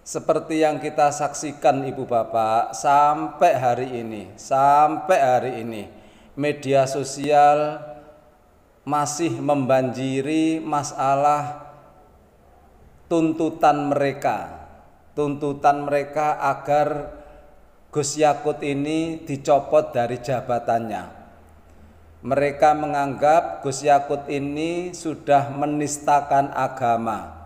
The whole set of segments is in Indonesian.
Seperti yang kita saksikan Ibu Bapak, sampai hari ini media sosial masih membanjiri masalah tuntutan mereka agar Gus Yakut ini dicopot dari jabatannya. Mereka menganggap Gus Yakut ini sudah menistakan agama.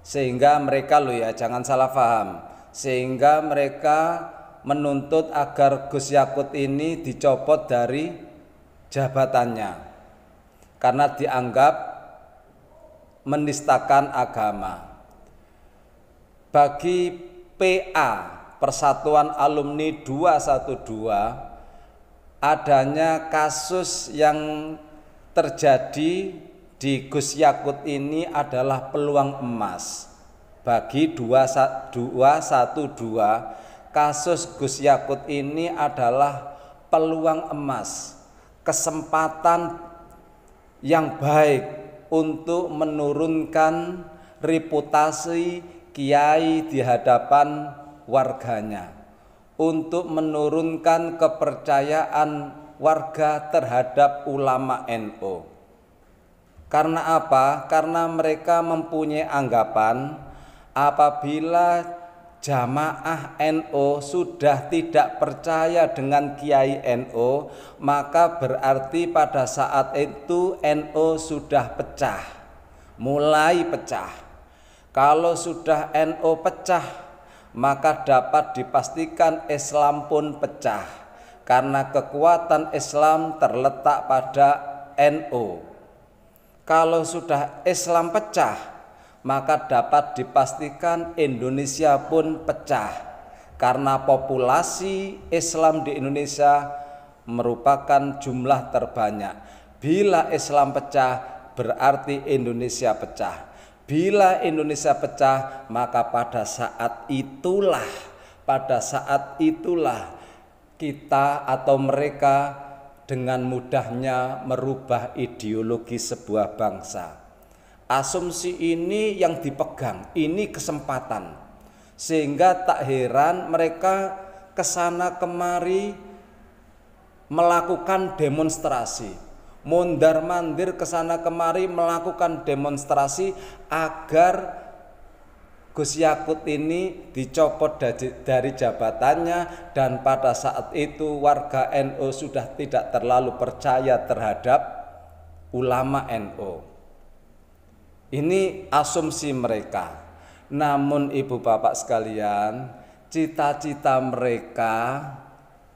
Sehingga mereka jangan salah paham. Sehingga mereka menuntut agar Gus Yakut ini dicopot dari jabatannya karena dianggap menistakan agama. Bagi PA, Persatuan Alumni 212, adanya kasus yang terjadi di Gus Yakut ini adalah peluang emas. Bagi 212, kasus Gus Yakut ini adalah peluang emas, kesempatan yang baik untuk menurunkan reputasi kiai di hadapan warganya, untuk menurunkan kepercayaan warga terhadap ulama NU. Karena apa? Karena mereka mempunyai anggapan apabila jamaah NU sudah tidak percaya dengan kiai NU, maka berarti pada saat itu NU sudah pecah, mulai pecah. Kalau sudah NU pecah, maka dapat dipastikan Islam pun pecah, karena kekuatan Islam terletak pada NU. Kalau sudah Islam pecah, maka dapat dipastikan Indonesia pun pecah, karena populasi Islam di Indonesia merupakan jumlah terbanyak. Bila Islam pecah, berarti Indonesia pecah. Bila Indonesia pecah, maka pada saat itulah kita atau mereka dengan mudahnya merubah ideologi sebuah bangsa. Asumsi ini yang dipegang, ini kesempatan. Sehingga tak heran mereka kesana kemari melakukan demonstrasi, mondar-mandir kesana kemari melakukan demonstrasi agar Gus Yakut ini dicopot dari jabatannya, dan pada saat itu warga NU sudah tidak terlalu percaya terhadap ulama NU. Ini asumsi mereka. Namun Ibu Bapak sekalian, cita-cita mereka,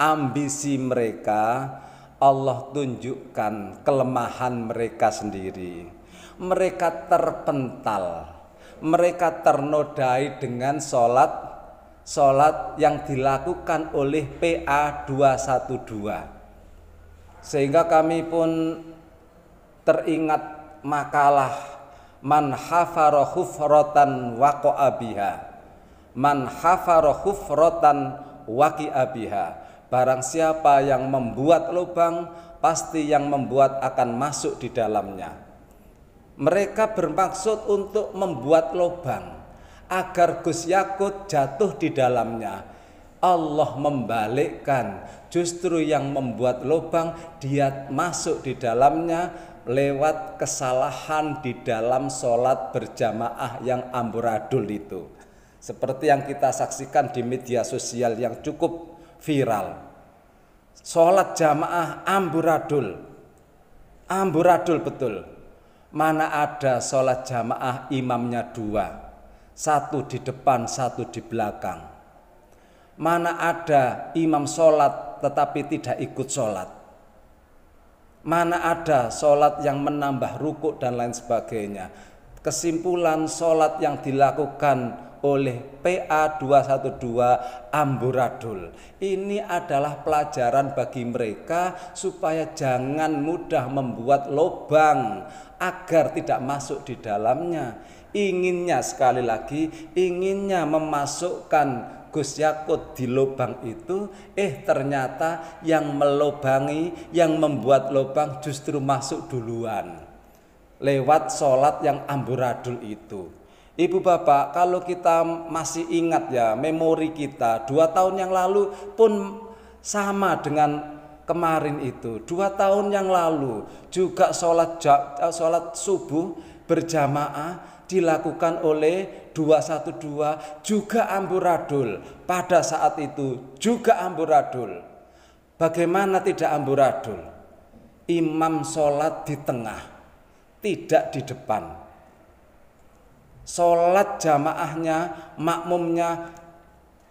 ambisi mereka, Allah tunjukkan kelemahan mereka sendiri. Mereka terpental, mereka ternodai dengan sholat yang dilakukan oleh PA 212. Sehingga kami pun teringat makalah man hafara hufratan waqa'a biha, man hafara hufratan waqi'a biha. Barang siapa yang membuat lubang, pasti yang membuat akan masuk di dalamnya. Mereka bermaksud untuk membuat lubang agar Gus Yakut jatuh di dalamnya. Allah membalikkan, justru yang membuat lubang dia masuk di dalamnya lewat kesalahan di dalam sholat berjamaah yang amburadul itu. Seperti yang kita saksikan di media sosial yang cukup viral. Sholat jamaah amburadul betul. Mana ada sholat jamaah imamnya dua, satu di depan, satu di belakang. Mana ada imam sholat tetapi tidak ikut sholat. Mana ada sholat yang menambah rukuk dan lain sebagainya. Kesimpulan, sholat yang dilakukan oleh PA 212 amburadul. Ini adalah pelajaran bagi mereka supaya jangan mudah membuat lubang agar tidak masuk di dalamnya. Inginnya, sekali lagi, inginnya memasukkan Gus Yakut di lubang itu, ternyata yang melubangi, yang membuat lubang justru masuk duluan lewat sholat yang amburadul itu. Ibu bapak, kalau kita masih ingat ya, memori kita 2 tahun yang lalu pun sama dengan kemarin itu. 2 tahun yang lalu juga sholat subuh berjamaah dilakukan oleh 212, juga amburadul. Pada saat itu juga amburadul. Bagaimana tidak amburadul? Imam sholat di tengah, tidak di depan. Sholat jamaahnya, makmumnya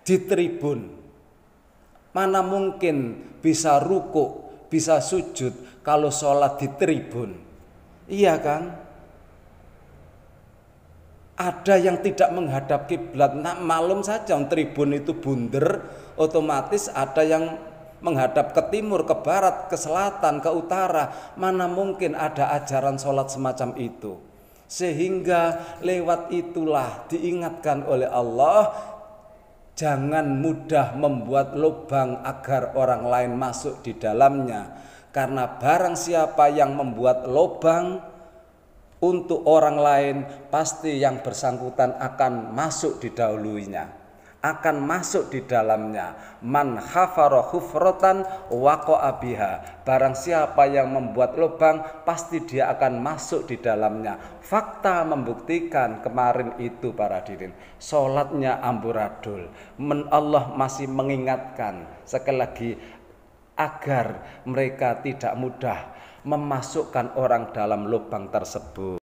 di tribun. Mana mungkin bisa ruku, bisa sujud kalau sholat di tribun? Iya kan? Ada yang tidak menghadap kiblat. Nah, malum saja tribun itu bunder, otomatis ada yang menghadap ke timur, ke barat, ke selatan, ke utara. Mana mungkin ada ajaran sholat semacam itu? Sehingga lewat itulah diingatkan oleh Allah, jangan mudah membuat lubang agar orang lain masuk di dalamnya. Karena barang siapa yang membuat lubang untuk orang lain, pasti yang bersangkutan akan masuk didahuluinya, akan masuk di dalamnya. Man hafara hufratan waqa'a biha. Barang siapa yang membuat lubang, pasti dia akan masuk di dalamnya. Fakta membuktikan kemarin itu para hadirin, sholatnya amburadul. Allah masih mengingatkan sekali lagi agar mereka tidak mudah memasukkan orang dalam lubang tersebut.